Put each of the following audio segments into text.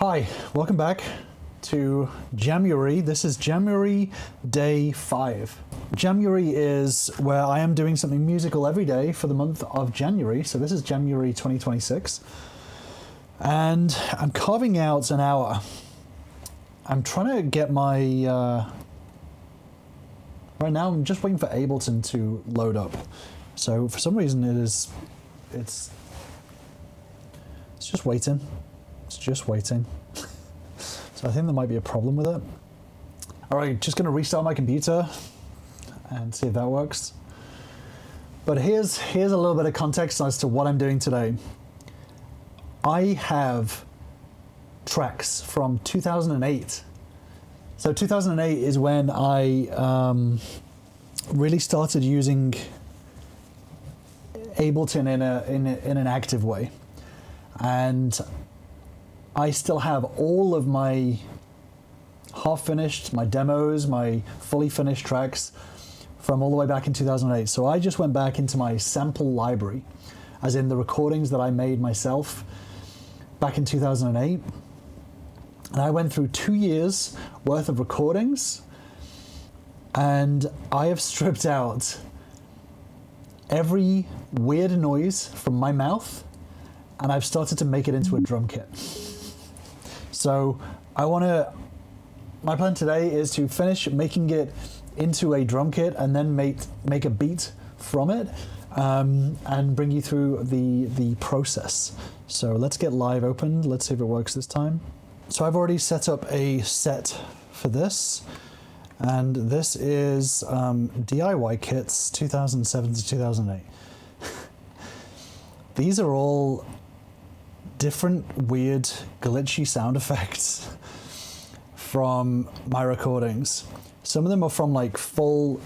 Hi, welcome back to Jamuary. This is Jamuary day 5. Jamuary is where I am doing something musical every day for the month of January. So this is January 2026. And I'm carving out an hour. I'm trying to get my... right now I'm just waiting for Ableton to load up. So for some reason it's just waiting. It's just waiting. So I think there might be a problem with it. All right, just gonna restart my computer and see if that works. But here's a little bit of context as to what I'm doing today. I have tracks from 2008. So 2008 is when I really started using Ableton in an active way. And I still have all of my half-finished, my demos, my fully finished tracks from all the way back in 2008. So I just went back into my sample library, as in the recordings that I made myself back in 2008. And I went through 2 years worth of recordings, and I have stripped out every weird noise from my mouth, and I've started to make it into a drum kit. So my plan today is to finish making it into a drum kit and then make a beat from it, and bring you through the process. So let's get live opened. Let's see if it works this time. So I've already set up a set for this, and this is DIY kits 2007 to 2008. These are all different weird glitchy sound effects from my recordings. Some of them are from like full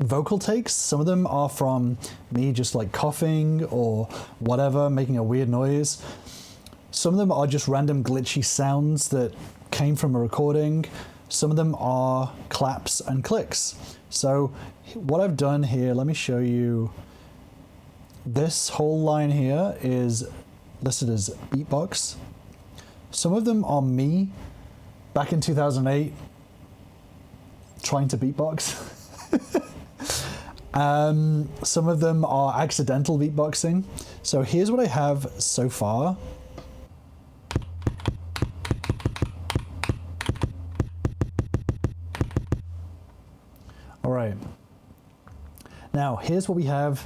vocal takes. Some of them are from me just like coughing or whatever, making a weird noise. Some of them are just random glitchy sounds that came from a recording. Some of them are claps and clicks. So what I've done here, let me show you. This whole line here is listed as beatbox. Some of them are me back in 2008 trying to beatbox. Some of them are accidental beatboxing. So here's what I have so far. All right. Now here's what we have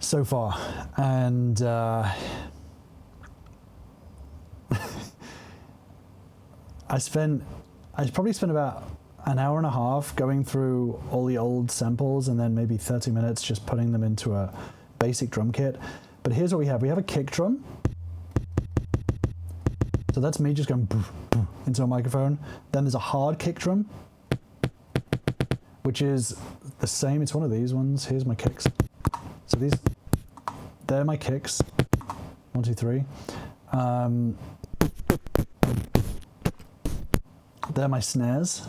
so far, and I probably spent about an hour and a half going through all the old samples, and then maybe 30 minutes just putting them into a basic drum kit. But here's what we have. We have a kick drum. So that's me just going into a microphone. Then there's a hard kick drum, which is the same. It's one of these ones. Here's my kicks. So they're my kicks. 1, 2, 3. They're my snares.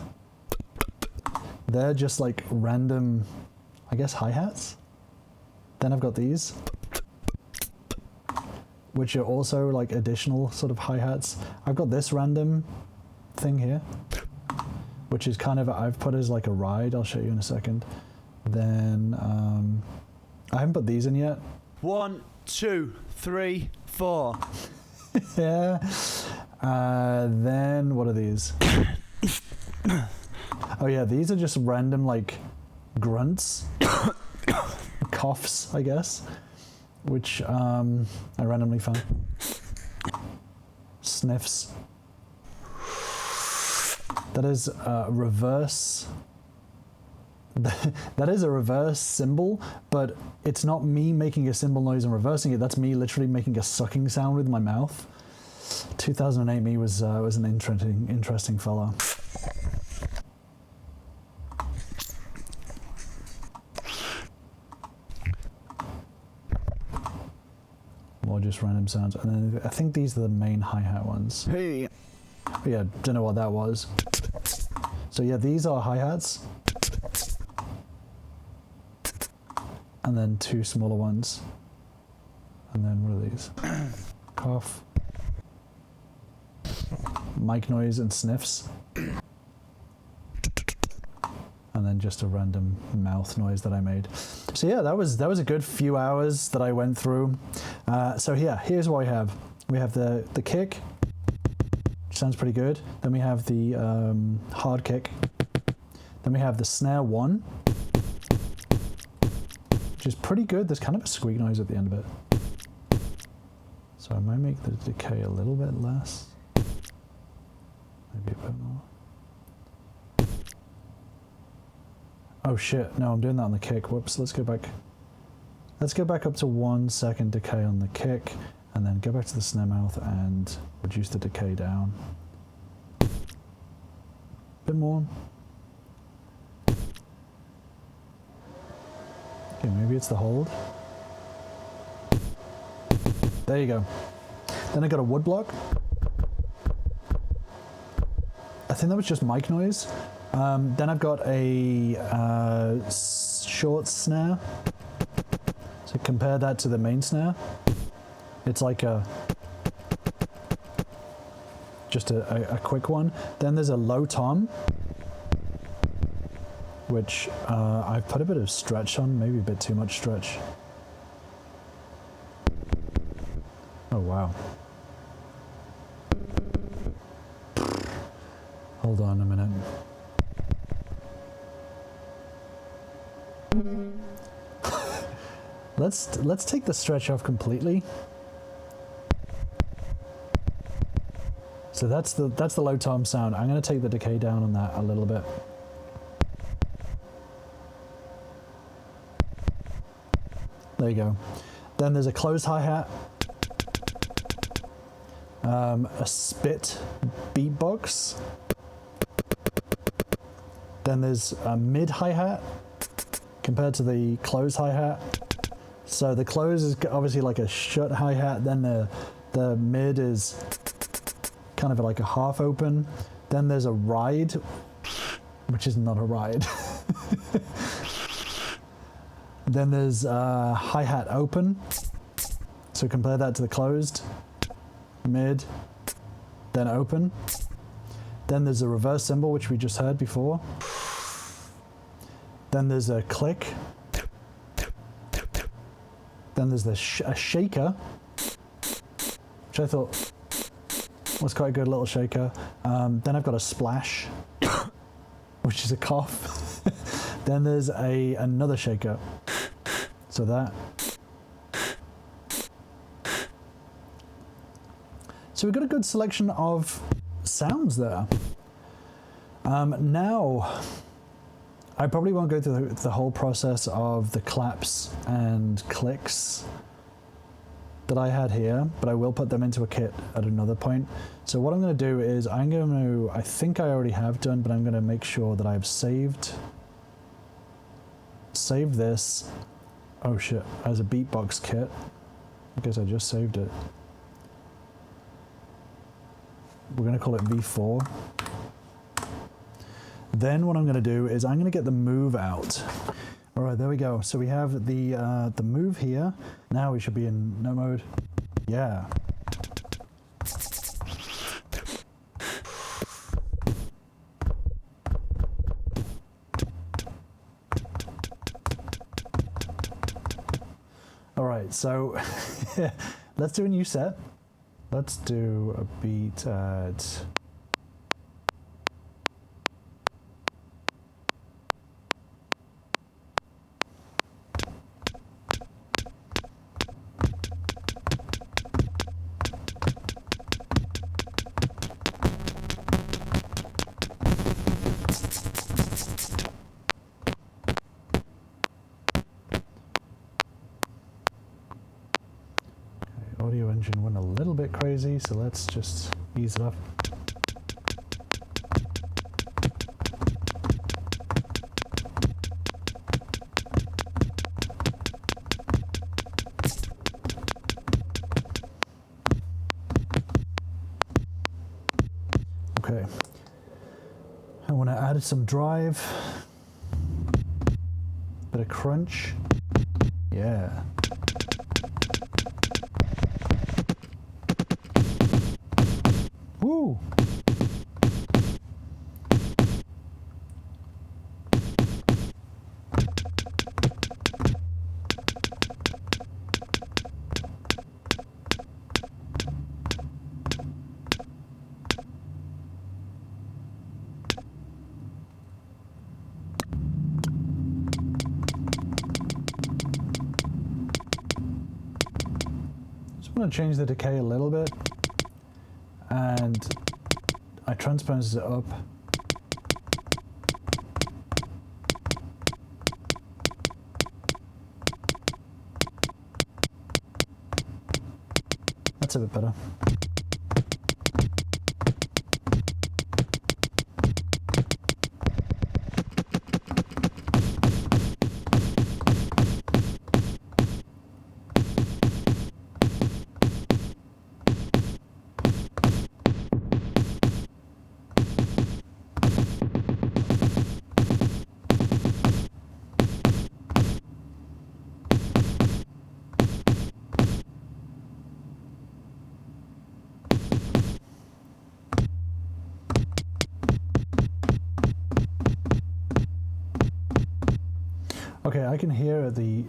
They're just like random, I guess, hi-hats. Then I've got these, which are also like additional sort of hi-hats. I've got this random thing here, which is kind of, I've put as like a ride. I'll show you in a second. Then I haven't put these in yet. 1, 2, 3, 4. Yeah. Then what are these? Oh yeah, these are just random like grunts, coughs, I guess, which I randomly found. Sniffs. That is reverse. That is a reverse cymbal, but it's not me making a cymbal noise and reversing it. That's me literally making a sucking sound with my mouth. 2008 me was an interesting fella. More just random sounds, and then I think these are the main hi-hat ones. Hey. But yeah, don't know what that was. So yeah, these are hi-hats. And then 2 smaller ones. And then what are these? Cough. mic noise and sniffs. And then just a random mouth noise that I made. So yeah, that was a good few hours that I went through. So yeah, here's what we have. We have the kick, which sounds pretty good. Then we have the hard kick. Then we have the snare 1, which is pretty good. There's kind of a squeak noise at the end of it. So I might make the decay a little bit less. Maybe a bit more. Oh shit, no, I'm doing that on the kick. Whoops, let's go back. Let's go back up to 1 second decay on the kick, and then go back to the snare mouth and reduce the decay down. A bit more. Okay, maybe it's the hold. There you go. Then I got a wood block. I think that was just mic noise. Then I've got a short snare. So compare that to the main snare. It's like just a quick one. Then there's a low tom, which I've put a bit of stretch on, maybe a bit too much stretch. Oh wow. Hold on a minute. Let's take the stretch off completely. So that's the low tom sound. I'm going to take the decay down on that a little bit. There you go. Then there's a closed hi-hat, a spit beatbox. Then there's a mid hi-hat compared to the closed hi-hat. So the close is obviously like a shut hi-hat, then the mid is kind of like a half open. Then there's a ride, which is not a ride. Then there's hi-hat open. So compare that to the closed, mid, then open. Then there's a reverse cymbal, which we just heard before. Then there's a click. Then there's a shaker, which I thought was quite a good little shaker. Then I've got a splash, which is a cough. Then there's another shaker. So that. So we've got a good selection of sounds there. Now, I probably won't go through the whole process of the claps and clicks that I had here, but I will put them into a kit at another point. So what I'm going to do is I think I already have done, but I'm going to make sure that I've saved this, oh shit, as a beatbox kit. I guess I just saved it. We're going to call it V4. Then what I'm going to do is I'm going to get the move out. All right, there we go. So we have the move here. Now we should be in no mode. Yeah. All right, so let's do a new set. Let's do a beat at... Audio engine went a little bit crazy, so let's just ease it up. Okay. I want to add some drive, bit of crunch. Yeah. Woo! going to change the decay a little bit, and I transpose it up. That's a bit better. Okay, I can hear the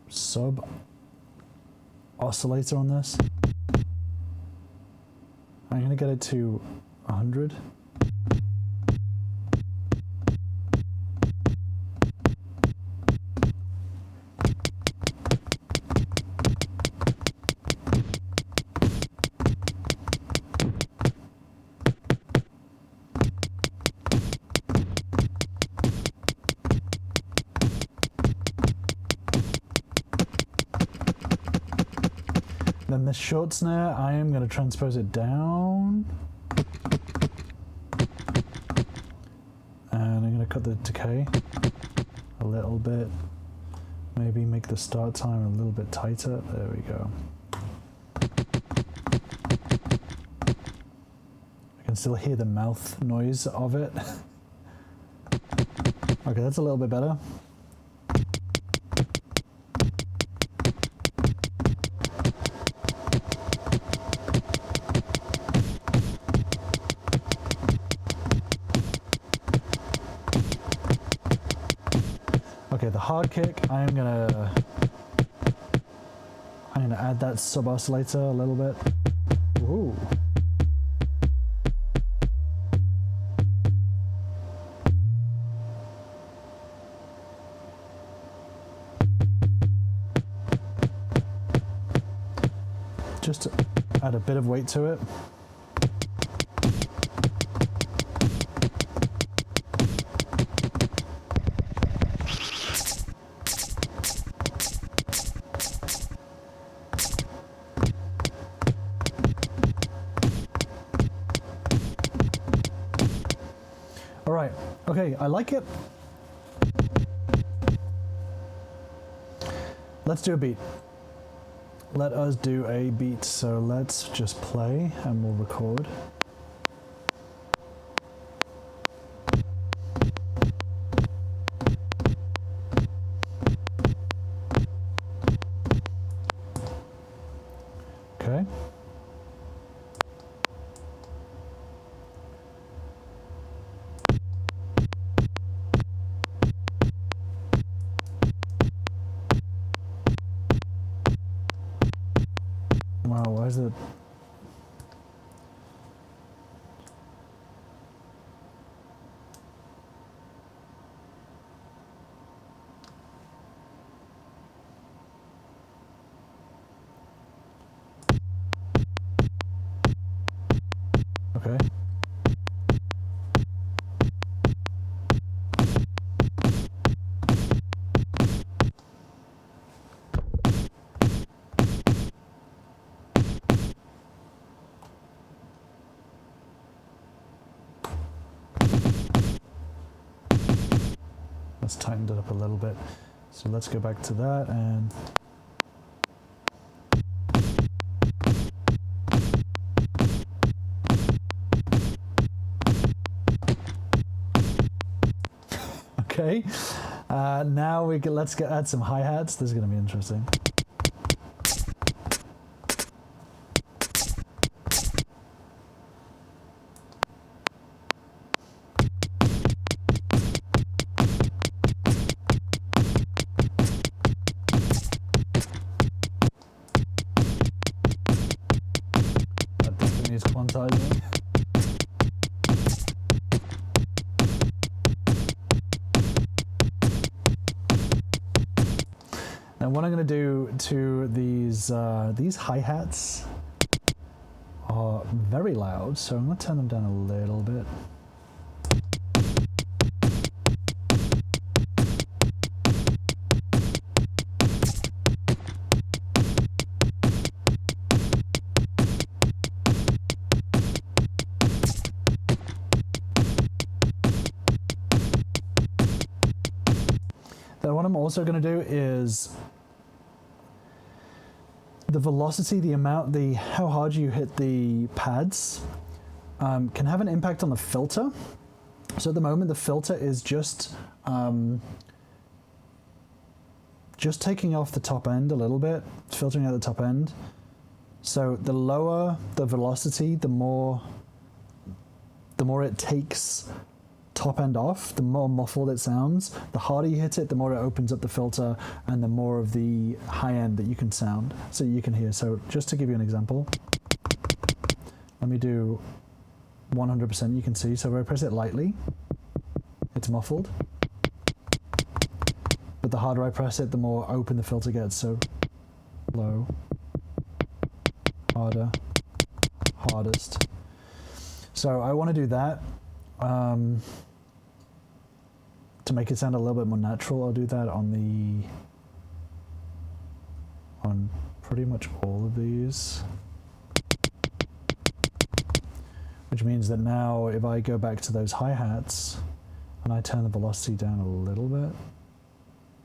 sub oscillator on this. I'm going to get it to 100. Then this short snare, I am going to transpose it down. And I'm going to cut the decay a little bit. Maybe make the start time a little bit tighter. There we go. I can still hear the mouth noise of it. Okay, that's a little bit better. Okay, the hard kick, I'm gonna add that sub oscillator a little bit. Ooh. Just to add a bit of weight to it. Alright, okay, I like it. Let's do a beat. Let us do a beat. So let's just play and we'll record. Okay. Wow, why is it? Okay. Let's tighten it up a little bit. So let's go back to that and okay. Now let's add some hi-hats. This is going to be interesting. That definitely is quantizing. And what I'm going to do to these hi-hats are very loud, so I'm going to turn them down a little bit. Then what I'm also going to do is the velocity, how hard you hit the pads can have an impact on the filter. So at the moment, the filter is just taking off the top end a little bit, filtering out the top end. So the lower the velocity, the more it takes top end off, the more muffled it sounds. The harder you hit it, the more it opens up the filter and the more of the high end that you can hear. So just to give you an example, let me do 100%. You can see, so if I press it lightly, it's muffled, but the harder I press it, the more open the filter gets. So low, harder, hardest. So I want to do that. To make it sound a little bit more natural, I'll do that on pretty much all of these. Which means that now if I go back to those hi-hats and I turn the velocity down a little bit,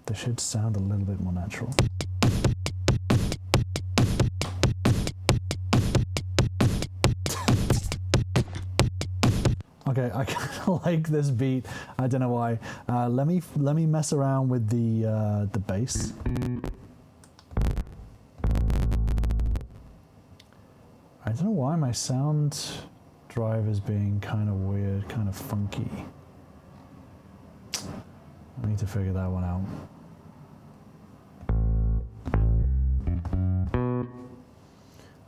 they should sound a little bit more natural. Okay, I kind of like this beat. I don't know why. Let me mess around with the bass. I don't know why my sound drive is being kind of weird, kind of funky. I need to figure that one out.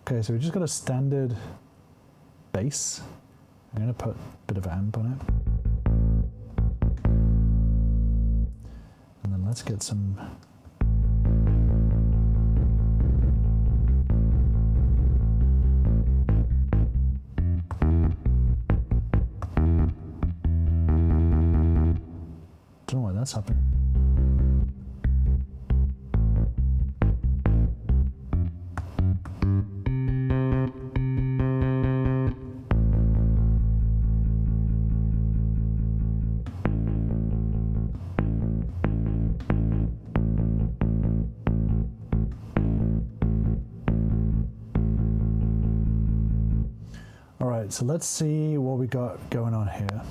Okay, so we just got a standard bass. I'm going to put a bit of amp on it. And then let's get some... Don't know why that's happening. All right, so let's see what we got going on here.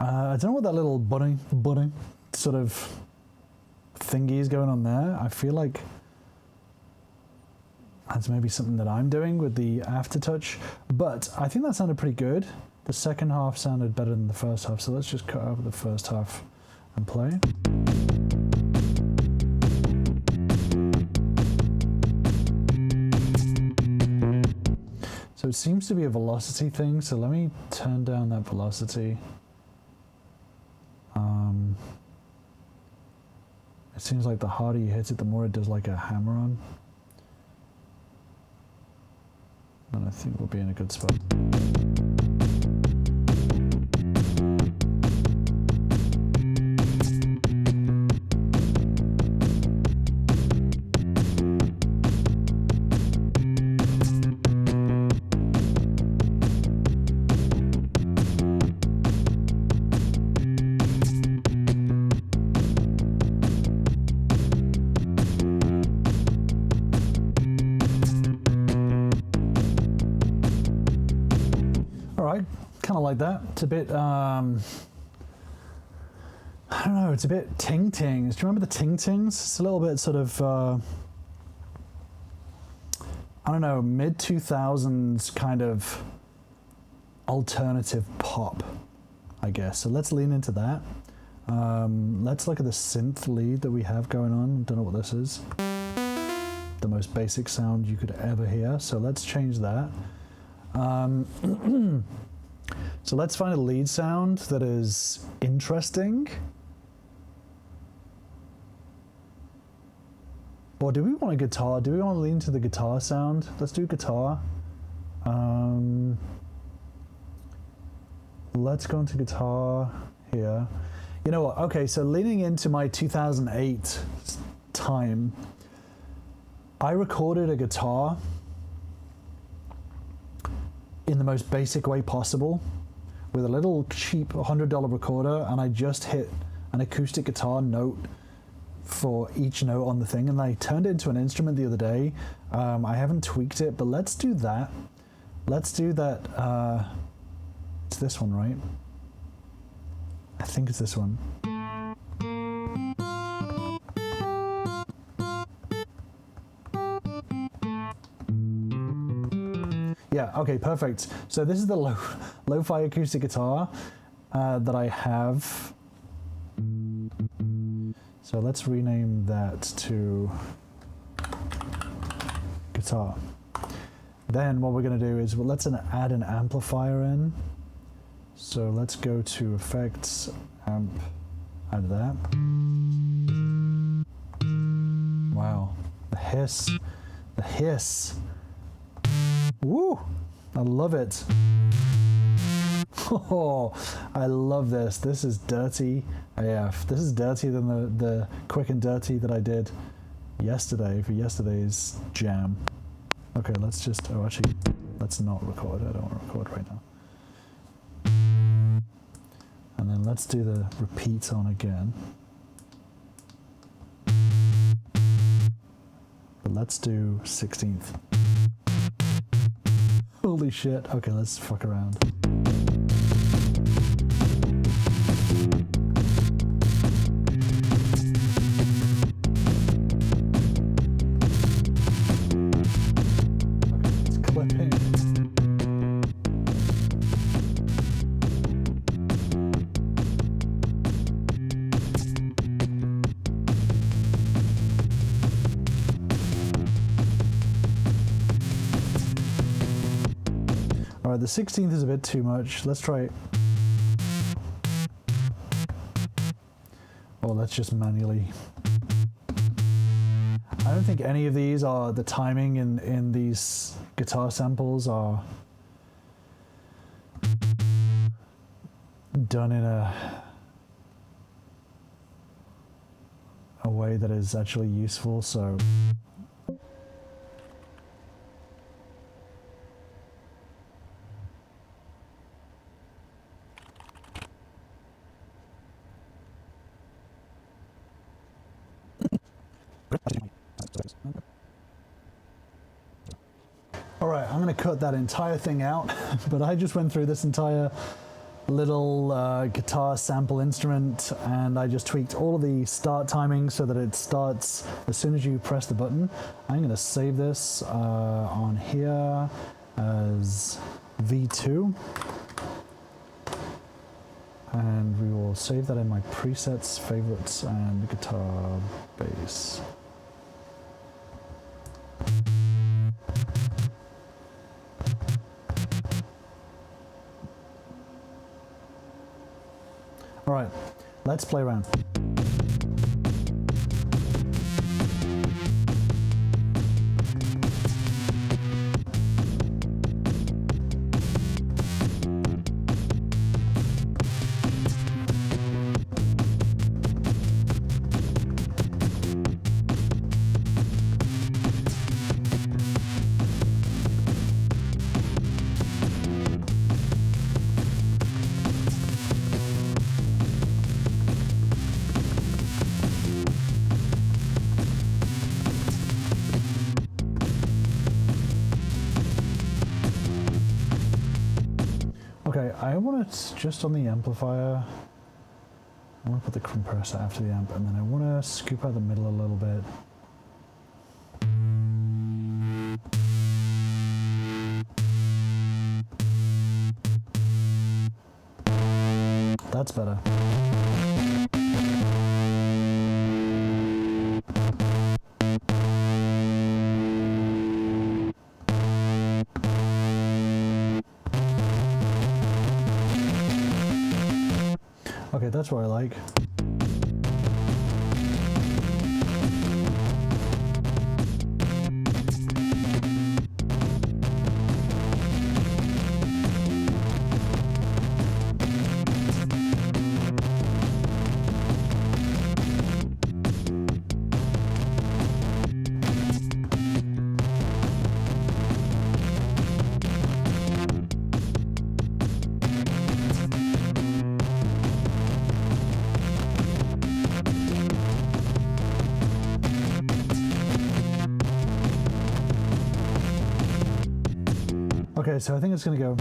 I don't know what that little bunny sort of thingy is going on there. I feel like that's maybe something that I'm doing with the aftertouch, but I think that sounded pretty good. The second half sounded better than the first half, so let's just cut over the first half and play. So it seems to be a velocity thing, so let me turn down that velocity. It seems like the harder you hit it, the more it does like a hammer-on. And I think we'll be in a good spot. Kind of like that. It's a bit I don't know, it's a bit ting-tings. Do you remember the ting-tings? It's a little bit sort of, I don't know, mid-2000s kind of alternative pop, I guess. So let's lean into that. Let's look at the synth lead that we have going on. Don't know what this is. The most basic sound you could ever hear. So let's change that. So let's find a lead sound that is interesting. Or do we want a guitar? Do we want to lean to the guitar sound? Let's do guitar. Let's go into guitar here. You know what? Okay, so leaning into my 2008 time, I recorded a guitar in the most basic way possible with a little cheap $100 recorder, and I just hit an acoustic guitar note for each note on the thing, and I turned it into an instrument the other day. I haven't tweaked it, but let's do that. Let's do that. It's this one, right? I think it's this one. Yeah, okay, perfect. So this is the lo-fi acoustic guitar that I have. So let's rename that to guitar. Then what we're going to do is, well, let's add an amplifier in. So let's go to effects, amp, add that. Wow, the hiss, the hiss. Woo, I love it. Oh, I love this. This is dirty AF. This is dirtier than the quick and dirty that I did yesterday for yesterday's jam. Okay, let's just, oh actually, let's not record. I don't want to record right now. And then let's do the repeat on again. But let's do 16th. Holy shit. Okay, let's fuck around. Okay, it's clipping. All right, the 16th is a bit too much. Let's try it. Or let's just manually. I don't think any of these are, the timing in these guitar samples are done in a way that is actually useful, so. All right, I'm going to cut that entire thing out, but I just went through this entire little guitar sample instrument, and I just tweaked all of the start timing so that it starts as soon as you press the button. I'm going to save this on here as V2, and we will save that in my presets, favorites, and guitar bass. All right, let's play around. Okay, I want it just on the amplifier. I want to put the compressor after the amp, and then I want to scoop out the middle a little bit. That's better. Okay, that's what I like. Okay, so I think it's gonna go.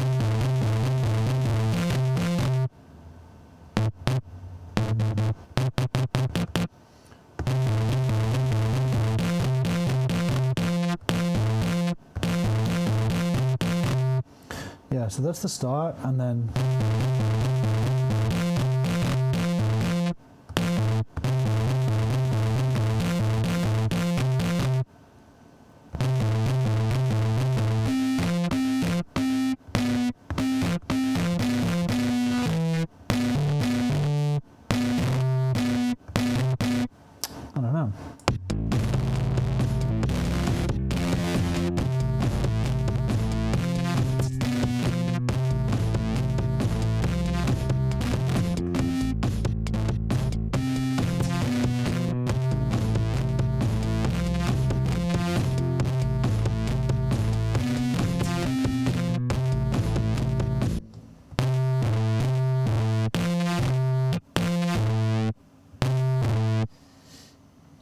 Yeah, so that's the start, and then I don't know.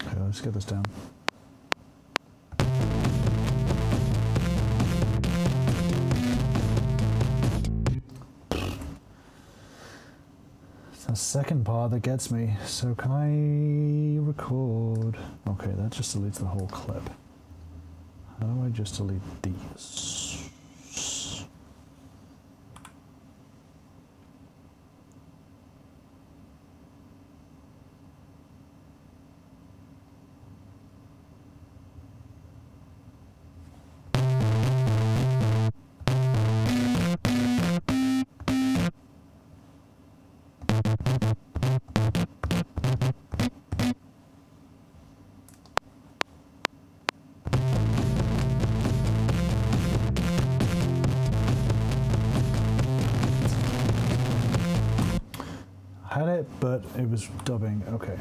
Okay, let's get this down. It's the second part that gets me. So can I record? Okay, that just deletes the whole clip. How do I just delete these? Had it, but it was dubbing. Okay.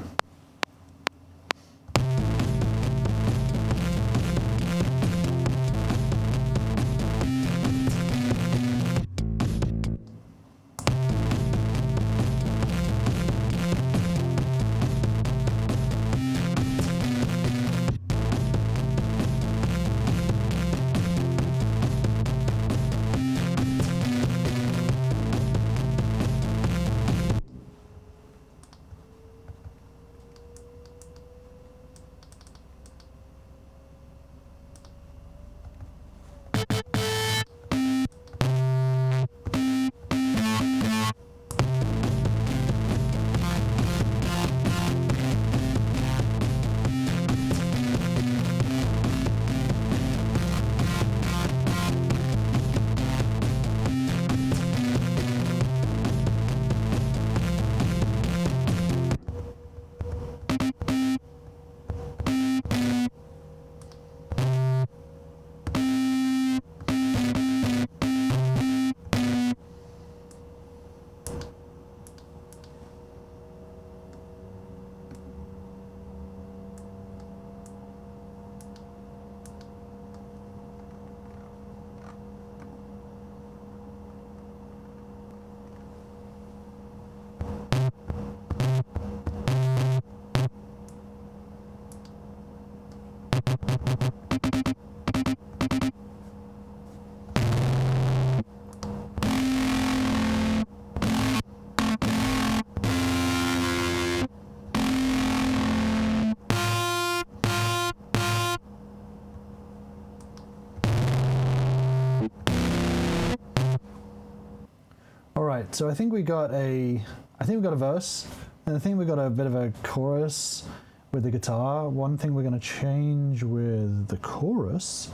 right, so I think we got a verse, and I think we got a bit of a chorus with the guitar. One thing we're going to change with the chorus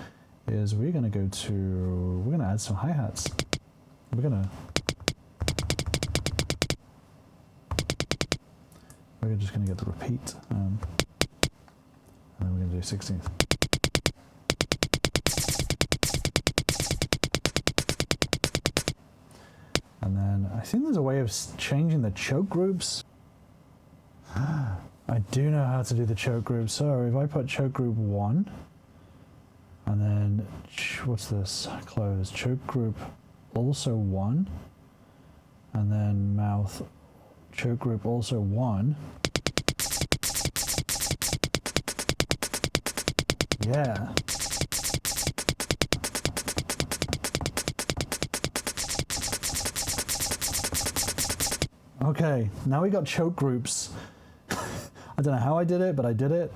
is we're going to add some hi-hats. We're just going to get the repeat, and then we're going to do 16th. And then I think there's a way of changing the choke groups. I do know how to do the choke group. So if I put choke group 1, and then, what's this? Close. Choke group also 1, and then mouth choke group also 1. Yeah. Okay, now we got choke groups. I don't know how I did it, but I did it.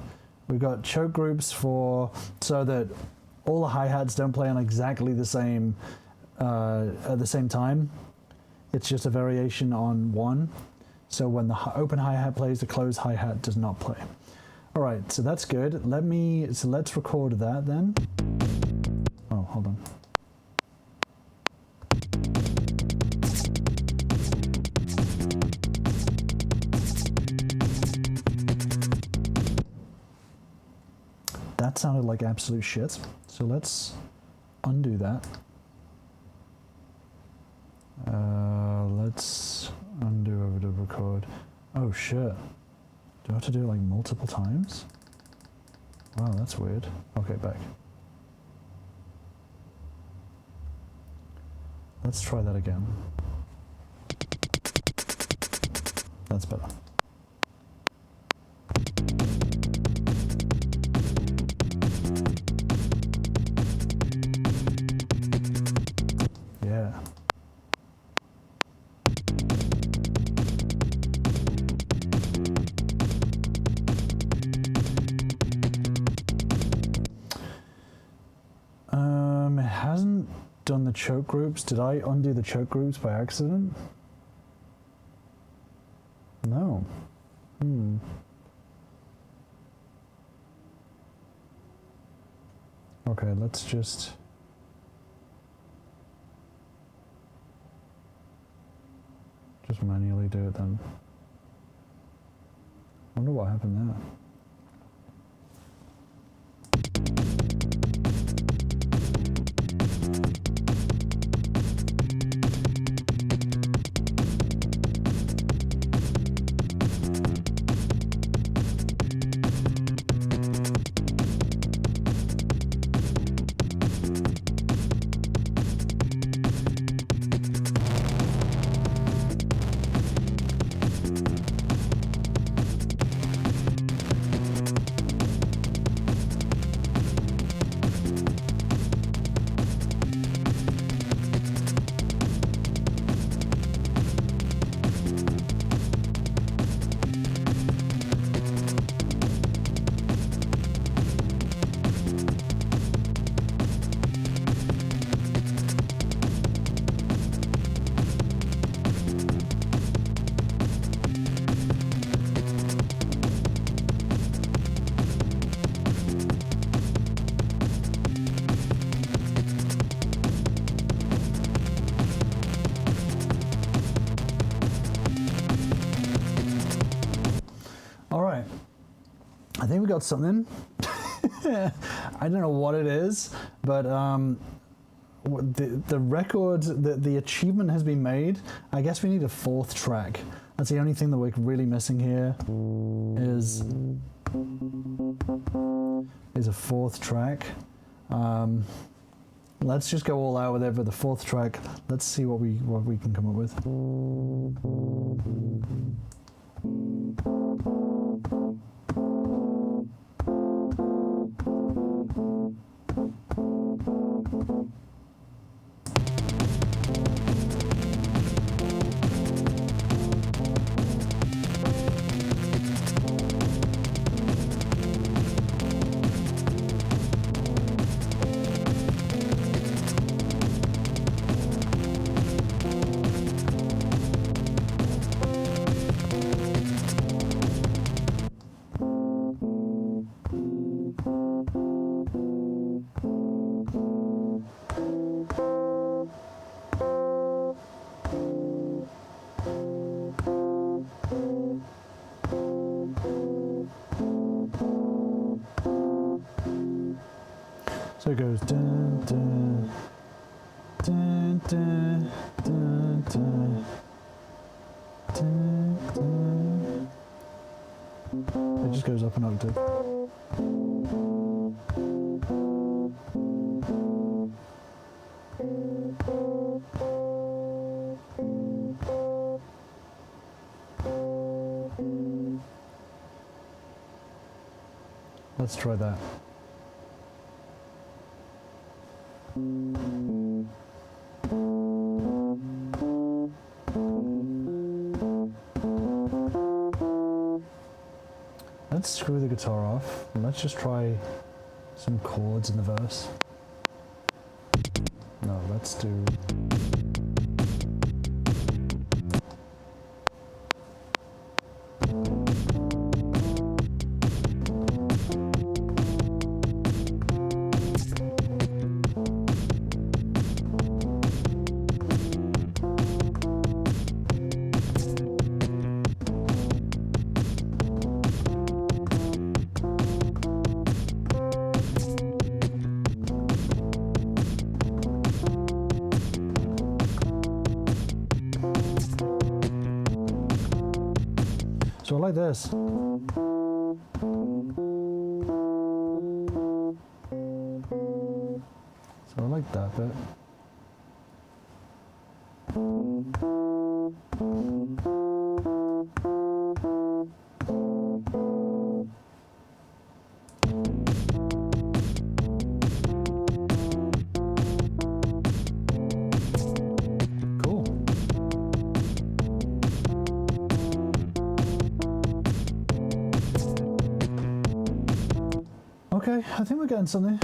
We've got choke groups so that all the hi-hats don't play on exactly the same at the same time. It's just a variation on one. So when the open hi-hat plays, the closed hi-hat does not play. All right, so that's good. Let's record that then. Oh, hold on. That sounded like absolute shit. So let's undo that. Let's undo over to record. Oh shit. Do I have to do it like multiple times? Wow, that's weird. Okay, back. Let's try that again. That's better. Yeah. It hasn't done the choke groups. Did I undo the choke groups by accident? No. Okay, let's just manually do it then. I wonder what happened there. I think we got something. I don't know what it is, but the record, the achievement has been made. I guess we need a fourth track. That's the only thing that we're really missing here is a fourth track. Let's just go all out with it for the fourth track. Let's see what we can come up with. So it goes dun dun dun dun dun dun dun dun. It just goes up an octave. Let's try that. Let's screw the guitar off and let's just try some chords in the verse. No, let's do... So I like this. So I like that bit. Okay, I think we're getting something.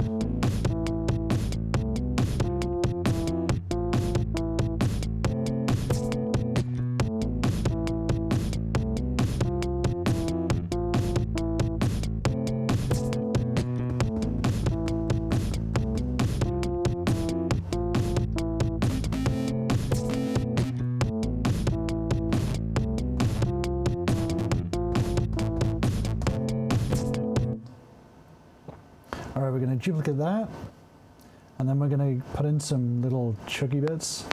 Alright, we're going to duplicate that, and then we're going to put in some little chuggy bits.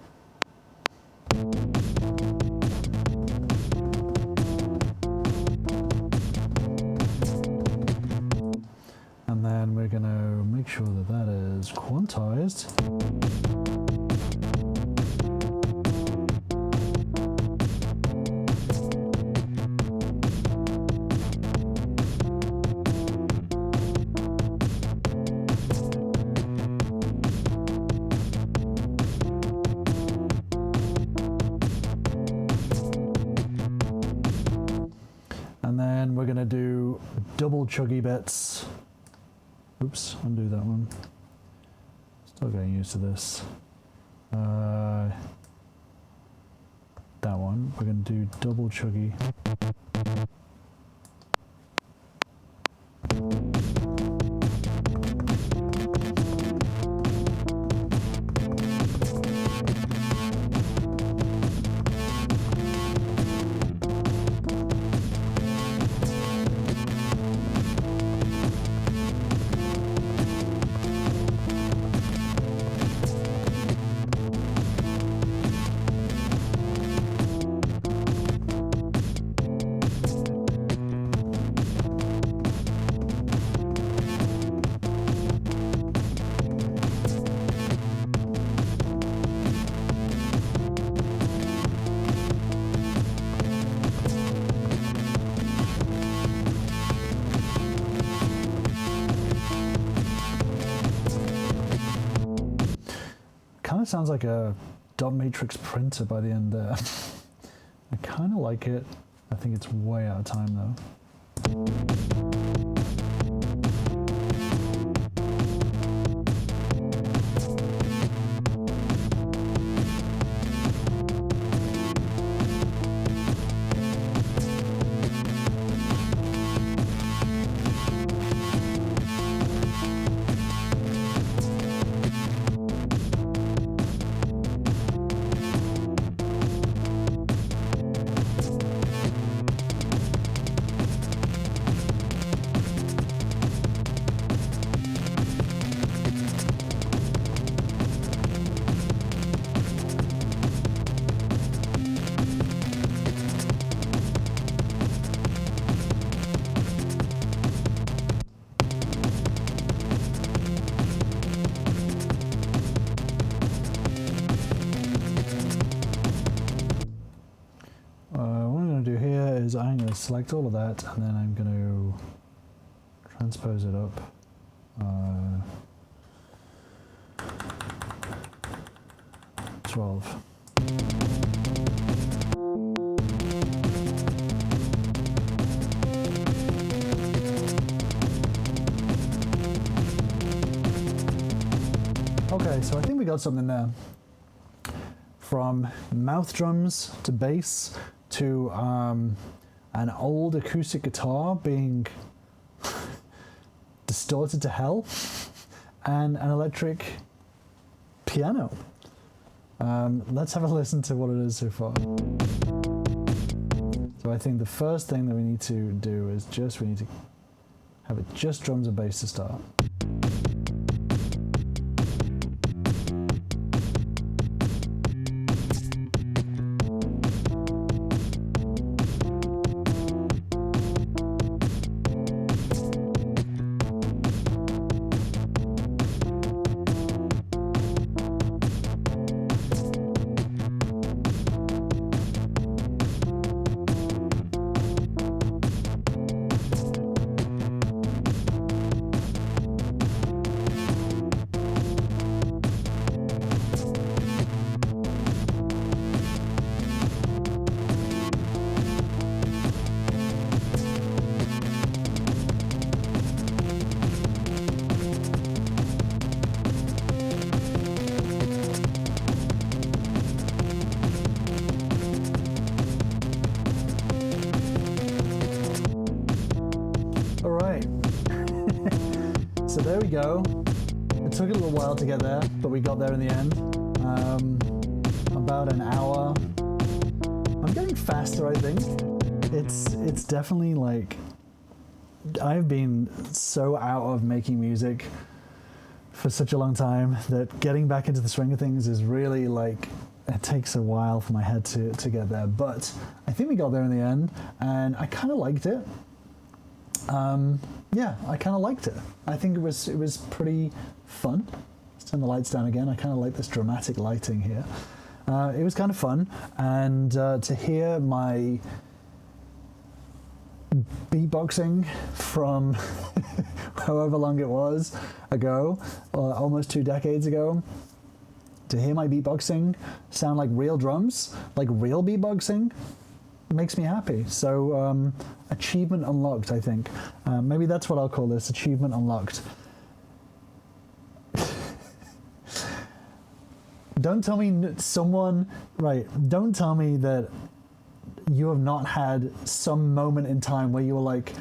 And then we're going to make sure that that is quantized. And then we're going to do double chuggy bits. Oops, undo that one. Still getting used to this. That one, we're going to do double chuggy. Kind of sounds like a dot matrix printer by the end there. I kind of like it. I think it's way out of time though. is I'm going to select all of that, and then I'm going to transpose it up. Uh, 12. Okay, so I think we got something there. From mouth drums to bass to an old acoustic guitar being distorted to hell and an electric piano. Let's have a listen to what it is so far. So I think the first thing that we need to do is we need to have it just drums and bass to start. So there we go. It took a little while to get there, but we got there in the end. About an hour. I'm getting faster, I think. It's definitely like, I've been so out of making music for such a long time that getting back into the swing of things is really like, it takes a while for my head to get there. But I think we got there in the end, and I kind of liked it. Yeah, I kind of liked it. I think it was pretty fun. Let's turn the lights down again. I kind of like this dramatic lighting here. It was kind of fun, and to hear my beatboxing from however long it was ago, almost 2 decades ago, to hear my beatboxing sound like real drums, like real beatboxing, makes me happy. So achievement unlocked, I think. Maybe that's what I'll call this, achievement unlocked. Don't tell me don't tell me that you have not had some moment in time where you were like,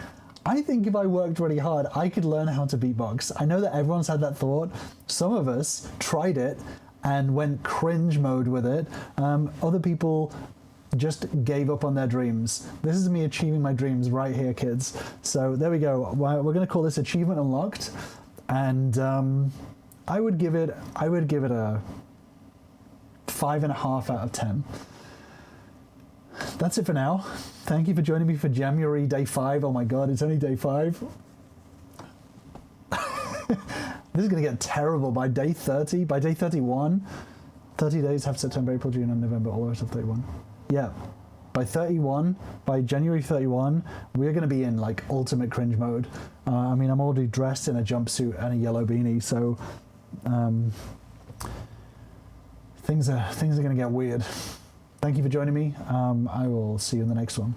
I think if I worked really hard, I could learn how to beatbox. I know that everyone's had that thought. Some of us tried it and went cringe mode with it. Other people just gave up on their dreams. This is me achieving my dreams right here, kids. So there we go. We're going to call this achievement unlocked, and I would give it a 5.5 out of 10. That's it for now. Thank you for joining me for January day 5. Oh my God, it's only day 5. This is going to get terrible by day 30. By day 31, 30 days have September, April, June, and November, all the rest of 31. Yeah, by January 31, we're going to be in like ultimate cringe mode. I mean, I'm already dressed in a jumpsuit and a yellow beanie, so things are going to get weird. Thank you for joining me. I will see you in the next one.